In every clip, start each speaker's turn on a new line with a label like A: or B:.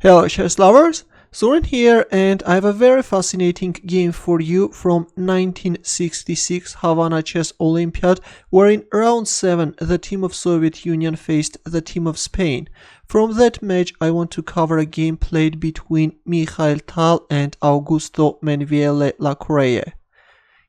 A: Hello chess lovers, Suren here, and I have a very fascinating game for you from 1966 Havana Chess Olympiad, where in round 7 the team of Soviet Union faced the team of Spain. From that match I want to cover a game played between Mikhail Tal and Augusto Menvielle Laccourreye.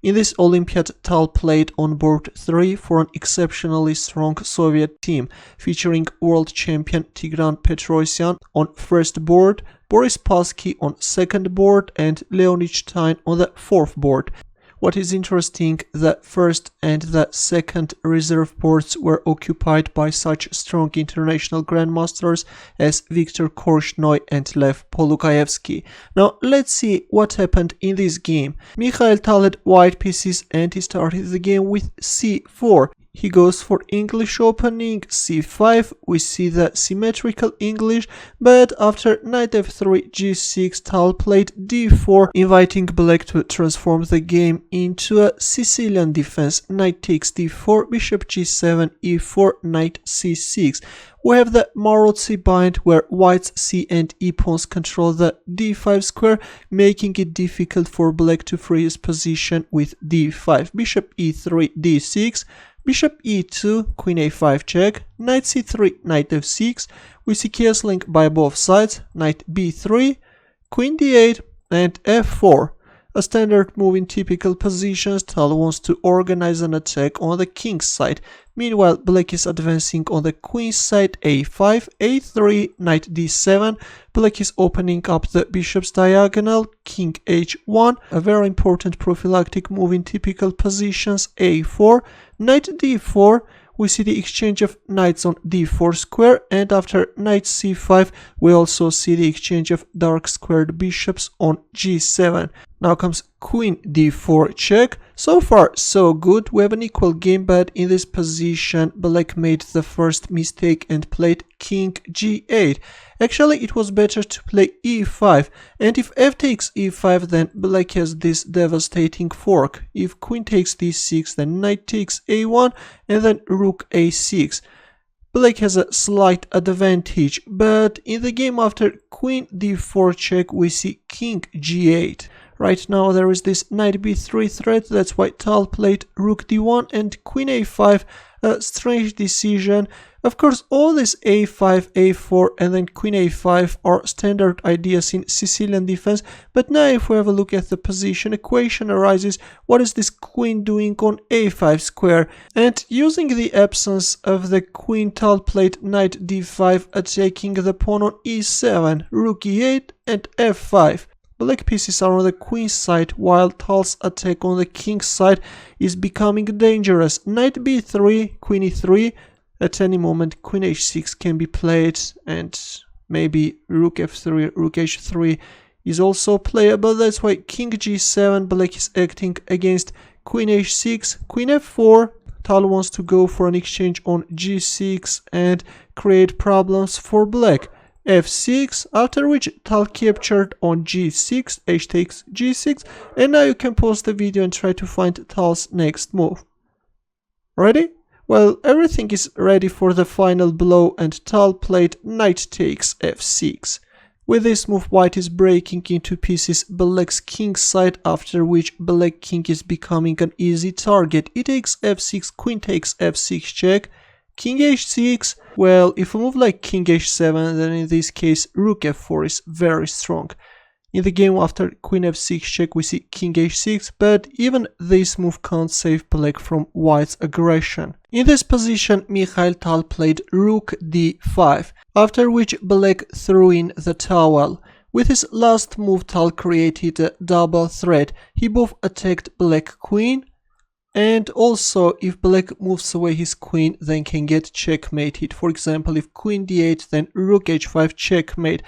A: In this Olympiad, Tal played on board 3 for an exceptionally strong Soviet team, featuring world champion Tigran Petrosyan on first board, Boris Spassky on second board, and Leonid Stein on the fourth board. What is interesting, the first and the second reserve boards were occupied by such strong international grandmasters as Viktor Korchnoi and Lev Polukaevsky. Now let's see what happened in this game. Mikhail Tal had white pieces and he started the game with c4. He goes for English opening, c5, we see the symmetrical English, but after knight f3, g6, Tal played d4, inviting black to transform the game into a Sicilian defense. Knight takes d4, bishop g7, e4, knight c6. We have the Maroczy bind where white's c and e pawns control the d5 square, making it difficult for black to free his position with d5. Bishop e3, d6. Bishop e2, queen a5 check, knight c3, knight f6, we see castling by both sides, knight b3, queen d8, and f4. A standard move in typical positions. Tal wants to organize an attack on the king's side. Meanwhile, black is advancing on the queen's side, a5, a3, knight d7. Black is opening up the bishop's diagonal, king h1, a very important prophylactic move in typical positions, a4, knight d4. We see the exchange of knights on d4 square, and after knight c5 we also see the exchange of dark squared bishops on g7. Now comes queen d4 check. So far so good, we have an equal game, but in this position black made the first mistake and played king g8. Actually it was better to play e5, and if f takes e5 then black has this devastating fork. If queen takes d6 then knight takes a1 and then rook a6. Black has a slight advantage, but in the game after queen d4 check we see king g8. Right now there is this knight b3 threat, that's why Tal played rook d1 and queen a5, a strange decision. Of course all this a5, a4 and then queen a5 are standard ideas in Sicilian defense, but now if we have a look at the position, a question arises, what is this queen doing on a5 square? And using the absence of the queen, Tal played knight d5, attacking the pawn on e7, rook e8 and f5. Black pieces are on the queen's side, while Tal's attack on the king's side is becoming dangerous. Knight b3, queen e3, at any moment queen h6 can be played, and maybe rook f3, rook h3 is also playable. That's why king g7, black is acting against queen h6, queen f4. Tal wants to go for an exchange on g6 and create problems for black. f6, after which Tal captured on g6, h takes g6, and now you can pause the video and try to find Tal's next move. Ready? Well, everything is ready for the final blow, and Tal played knight takes f6. With this move white is breaking into pieces black's king side, after which black king is becoming an easy target. E takes f6, queen takes f6 check, king h6. Well, if a move like king h7, then in this case rook f4 is very strong. In the game after queen f6 check we see king h6, but even this move can't save black from white's aggression. In this position Mikhail Tal played rook d5, after which black threw in the towel. With his last move Tal created a double threat. He both attacked black queen, and also if black moves away his queen then can get checkmated. For example, if queen d8 then rook h5 checkmate.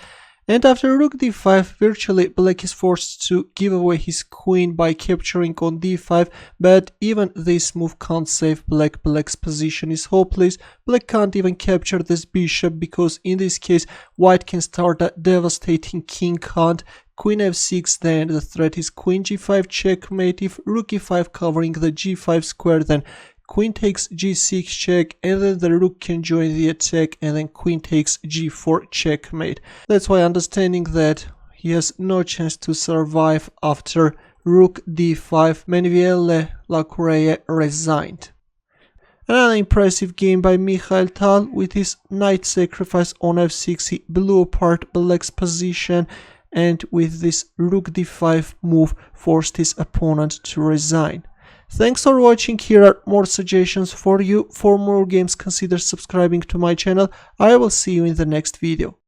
A: And after rook d5 virtually black is forced to give away his queen by capturing on d5, but even this move can't save black. Black's position is hopeless. Black can't even capture this bishop because in this case white can start a devastating king hunt. Queen f6, then the threat is queen g5 checkmate. If rook e5 covering the g5 square, then queen takes g6 check, and then the rook can join the attack, and then queen takes g4 checkmate. That's why, understanding that he has no chance to survive after rook d5, Menvielle Laccourreye resigned. Another impressive game by Mikhail Tal. With his knight sacrifice on f6, he blew apart black's position, and with this rook d5 move forced his opponent to resign. Thanks for watching. Here are more suggestions for you. For more games, consider subscribing to my channel. I will see you in the next video.